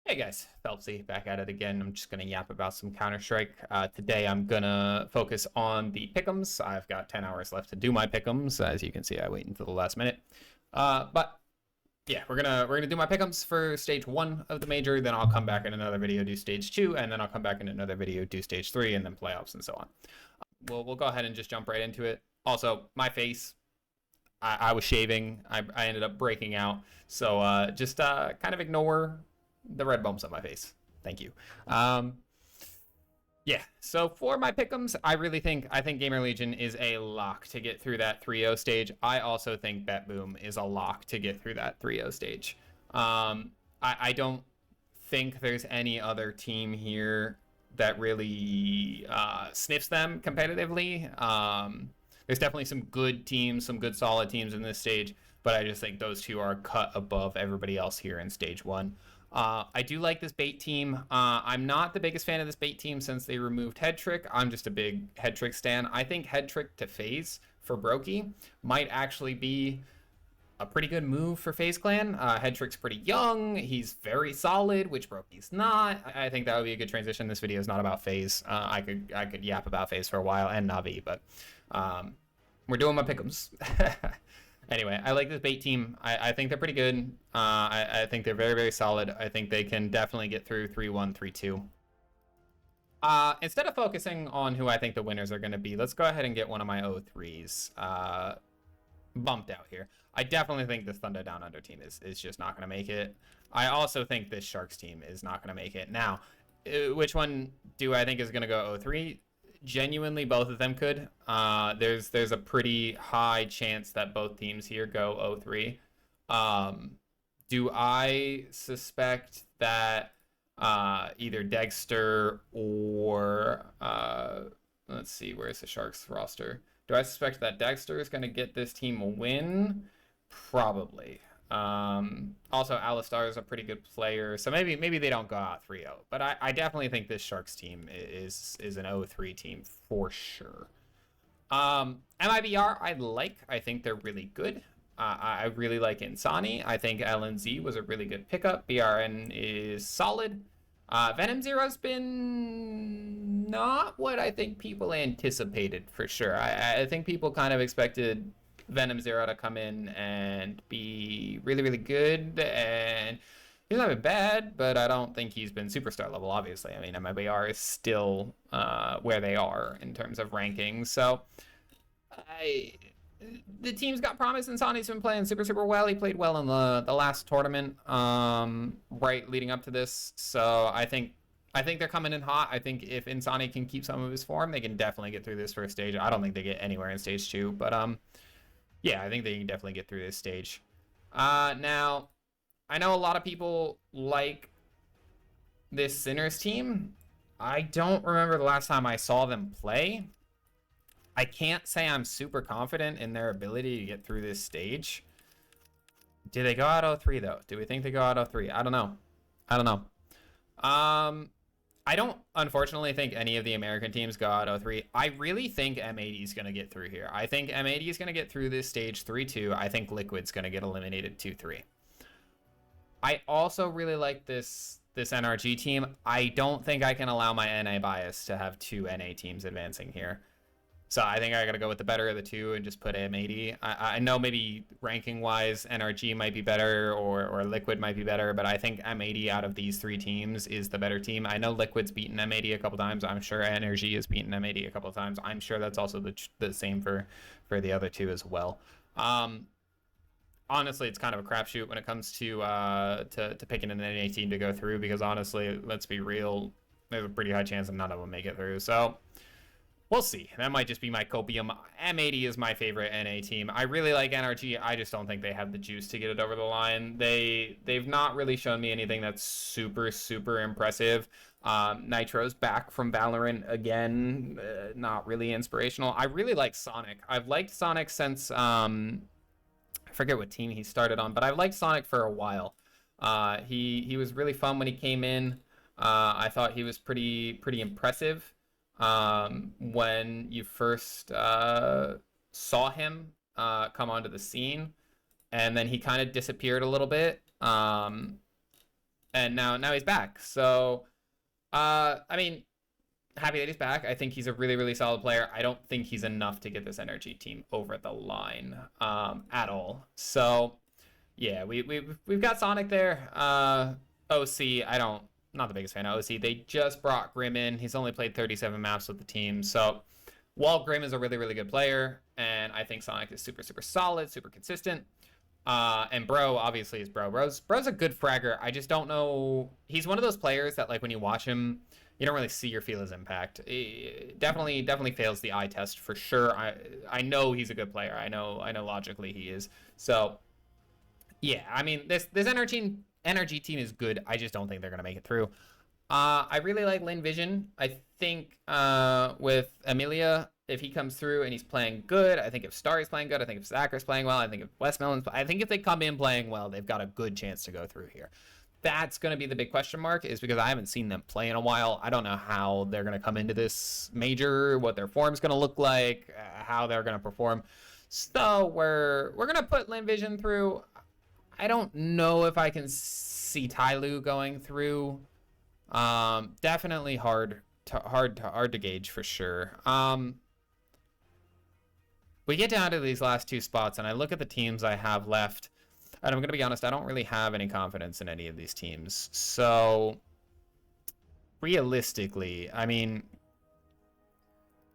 Hey guys, Phelpsy back at it again. I'm just gonna yap about some Counter-Strike. Today I'm gonna focus on the pick'ems. I've got 10 hours left to do my pick'ems. As you can see, I wait until the last minute. But yeah, we're gonna do my pick'ems for stage 1 of the major. Then I'll come back in another video, do stage 2, and then I'll come back in another video, do stage 3, and then playoffs and so on. We'll go ahead and just jump right into it. Also, my face. I was shaving. I ended up breaking out. So just kind of ignore the red bumps on my face. Thank you. Yeah, so for my pick'ems, I think Gamer Legion is a lock to get through that 3-0 stage. I also think Bet Boom is a lock to get through that 3-0 stage. I don't think there's any other team here that really sniffs them competitively. There's definitely some good teams, some good solid teams in this stage, but I just think those two are cut above everybody else here in stage 1. I do like this bait team. I'm not the biggest fan of this bait team since they removed Head Trick. I'm just a big Head Trick stan. I think Head Trick to FaZe for Brokey might actually be a pretty good move for FaZe Clan. Head Trick's pretty young. He's very solid, which Brokey's not. I think that would be a good transition. This video is not about FaZe. I could yap about FaZe for a while and Navi, but we're doing my pick'ems. Anyway, I like this bait team. I think they're pretty good. I think they're very, very solid. I think they can definitely get through 3-1, 3-2. Instead of focusing on who I think the winners are going to be, let's go ahead and get one of my O3s bumped out here. I definitely think this Thunder Down Under team is just not going to make it. I also think this Sharks team is not going to make it. Now, which one do I think is going to go O3? Genuinely, both of them could. There's a pretty high chance that both teams here go 0-3. Do I suspect that either Dexter or let's see, where's the Sharks roster? Do I suspect that Dexter is going to get this team a win? Probably. Also, Alistar is a pretty good player, so maybe they don't go out 3-0. But I definitely think this Sharks team is an 0-3 team for sure. MIBR, I think they're really good. I really like Insani. I think LNZ was a really good pickup. BRN is solid. Venom Zero's been not what I think people anticipated for sure. I think people kind of expected Venom Zero to come in and be really, really good, and he's not been bad, but I don't think he's been superstar level, obviously. I mean, MIBR is still where they are in terms of rankings, so the team's got promise, and Sonny's been playing super well. He played well in the last tournament, right leading up to this, so I think they're coming in hot. I think if Insani can keep some of his form, they can definitely get through this first stage. I don't think they get anywhere in stage 2, but yeah, I think they can definitely get through this stage. Now, I know a lot of people like this Sinners team. I don't remember the last time I saw them play. I can't say I'm super confident in their ability to get through this stage. Do they go out 0-3 though? Do we think they go out 0-3? I don't know. I don't, unfortunately, think any of the American teams go out 0-3. I really think M80 is going to get through here. I think M80 is going to get through this stage 3-2. I think Liquid's going to get eliminated 2-3. I also really like this NRG team. I don't think I can allow my NA bias to have two NA teams advancing here. So I think I got to go with the better of the two and just put M80. I know maybe ranking-wise, NRG might be better or Liquid might be better, but I think M80 out of these three teams is the better team. I know Liquid's beaten M80 a couple times. I'm sure NRG has beaten M80 a couple times. I'm sure that's also the same for the other two as well. Honestly, it's kind of a crapshoot when it comes to picking an NA team to go through, because honestly, let's be real, there's a pretty high chance that none of them make it through. So we'll see. That might just be my copium. M80 is my favorite NA team. I really like NRG. I just don't think they have the juice to get it over the line. They've not really shown me anything that's super, super impressive. Nitro's back from Valorant again. Not really inspirational. I really like Sonic. I've liked Sonic since, I forget what team he started on, but I've liked Sonic for a while. He was really fun when he came in. I thought he was pretty impressive. When you first saw him come onto the scene, and then he kind of disappeared a little bit. and now he's back. So, I mean, happy that he's back. I think he's a really, really solid player. I don't think he's enough to get this energy team over the line at all. So, yeah, we've got Sonic there. OC, not the biggest fan of OC. They just brought Grim in. He's only played 37 maps with the team. So, while Grim is a really, really good player, and I think Sonic is super, super solid, super consistent, and Bro obviously is Bro. Bro's a good fragger. I just don't know. He's one of those players that like when you watch him, you don't really see or feel his impact. Definitely fails the eye test for sure. I know he's a good player. I know logically he is. So yeah, I mean this energy team is good. I just don't think they're gonna make it through. I really like Lin Vision. I think with Amelia, if he comes through and he's playing good, I think if Starry's playing good, I think if Zacker's playing well, I think if Westmelon's, I think if they come in playing well, they've got a good chance to go through here. That's going to be the big question mark, is because I haven't seen them play in a while. I don't know how they're going to come into this major, what their form's going to look like, how they're going to perform. So we're going to put Lin Vision through. I don't know if I can see Tyloo going through. Definitely hard to gauge for sure. We get down to these last two spots, and I look at the teams I have left, and I'm going to be honest, I don't really have any confidence in any of these teams. So, realistically, I mean,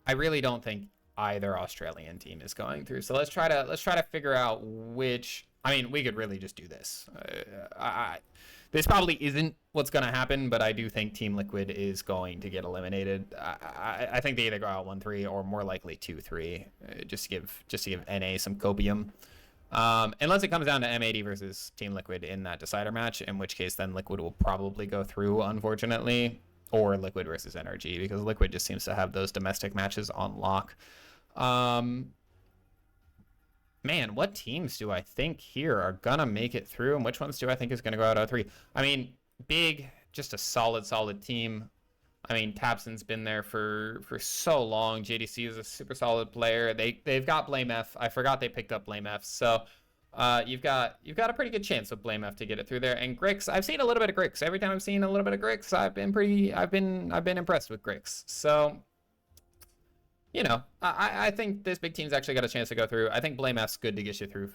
I really don't think either Australian team is going through. So let's try to figure out which. I mean, we could really just do this. This probably isn't what's going to happen, but I do think Team Liquid is going to get eliminated. I think they either go out 1-3 or more likely 2-3, just to give NA some copium. Unless it comes down to M80 versus Team Liquid in that decider match, in which case then Liquid will probably go through, unfortunately, or Liquid versus NRG, because Liquid just seems to have those domestic matches on lock. Man, what teams do I think here are gonna make it through, and which ones do I think is gonna go out 0-3? I mean, Big, just a solid team. I mean, Tabson's been there for so long. JDC is a super solid player. They've got Blame F. I forgot they picked up Blame F. So you've got a pretty good chance with Blame F to get it through there. And Grix, I've seen a little bit of Grix. Every time I've seen a little bit of Grix, I've been impressed with Grix. So you know, I think this big team's actually got a chance to go through. I think Blame F's good to get you through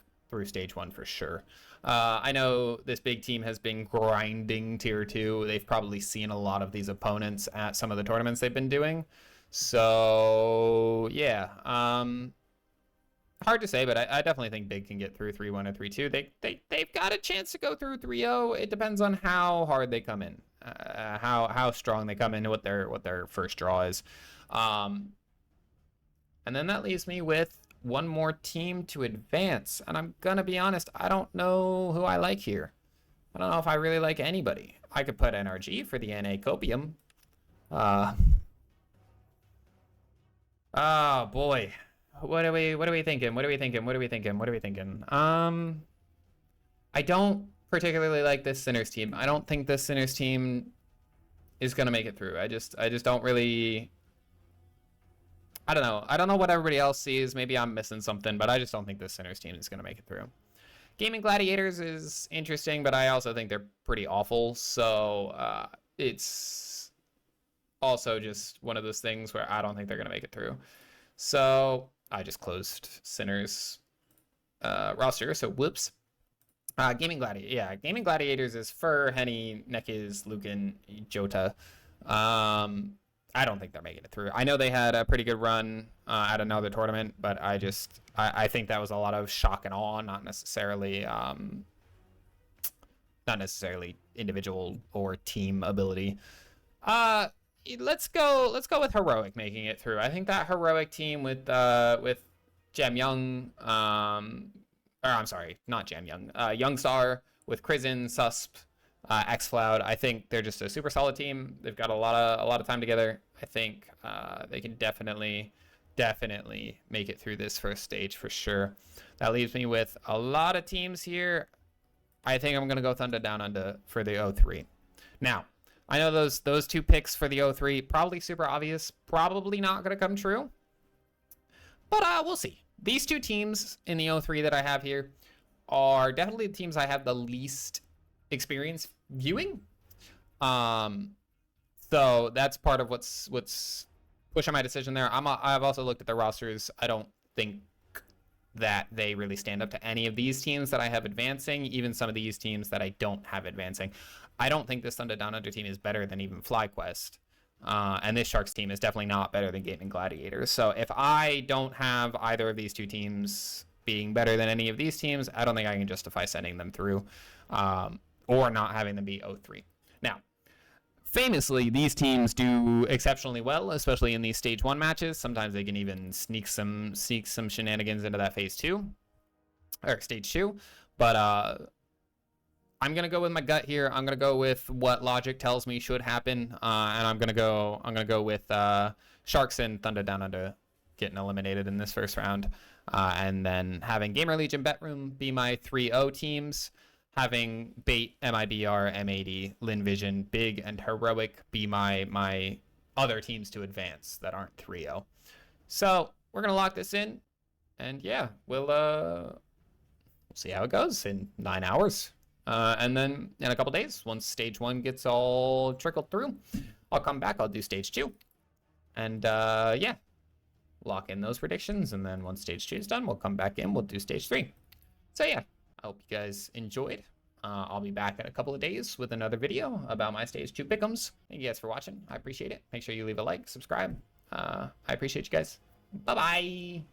stage 1 for sure. I know this big team has been grinding tier 2. They've probably seen a lot of these opponents at some of the tournaments they've been doing. So yeah, hard to say, but I definitely think Big can get through 3-1 or 3-2. They've got a chance to go through 3-0. It depends on how hard they come in, how strong they come in, what their first draw is. And then that leaves me with one more team to advance. And I'm going to be honest, I don't know who I like here. I don't know if I really like anybody. I could put NRG for the NA Copium. Oh, boy. What are we thinking? I don't particularly like this Sinners team. I don't think this Sinners team is going to make it through. I just don't really... I don't know. I don't know what everybody else sees. Maybe I'm missing something, but I just don't think this Sinners team is going to make it through. Gaming Gladiators is interesting, but I also think they're pretty awful. So it's also just one of those things where I don't think they're going to make it through. So I just closed Sinners roster. So whoops. Gaming Gladiators is Fur, Henny, Nekiz, Lucan, Jota. I don't think they're making it through. I know they had a pretty good run at another tournament, but I think that was a lot of shock and awe, not necessarily individual or team ability. Let's go with Heroic making it through. I think that Heroic team with Jam Young, or I'm sorry, not Jam Young, Youngstar with Crizin, Susp, Xcloud. I think they're just a super solid team. They've got a lot of time together. I think they can definitely make it through this first stage for sure. That leaves me with a lot of teams here. I think I'm gonna go Thunder Down Under for the 0-3. Now, I know those two picks for the 0-3 probably super obvious, probably not gonna come true, but we'll see. These two teams in the 0-3 that I have here are definitely the teams I have the least experience viewing. So that's part of what's pushing my decision there. I've also looked at the rosters. I don't think that they really stand up to any of these teams that I have advancing, even some of these teams that I don't have advancing. I don't think this Thunder Down Under team is better than even FlyQuest. And this Sharks team is definitely not better than Gaming Gladiators. So if I don't have either of these two teams being better than any of these teams, I don't think I can justify sending them through, or not having them be 0-3. Now, famously, these teams do exceptionally well, especially in these stage 1 matches. Sometimes they can even sneak some shenanigans into that phase 2 or stage 2. But I'm gonna go with my gut here. I'm gonna go with what logic tells me should happen, and I'm gonna go with Sharks and Thunder Down Under getting eliminated in this first round, and then having Gamer Legion Betroom be my 3-0 teams. Having Bait, MIBR, M80, Lin Vision, Big, and Heroic be my other teams to advance that aren't 3-0. So we're gonna lock this in, and yeah, we'll see how it goes in 9 hours, and then in a couple days, once stage 1 gets all trickled through, I'll come back. I'll do stage 2, and yeah, lock in those predictions, and then once stage 2 is done, we'll come back in. We'll do stage 3. So yeah. I hope you guys enjoyed. I'll be back in a couple of days with another video about my stage 2 pick'ems. Thank you guys for watching. I appreciate it. Make sure you leave a like, subscribe. I appreciate you guys. Bye-bye.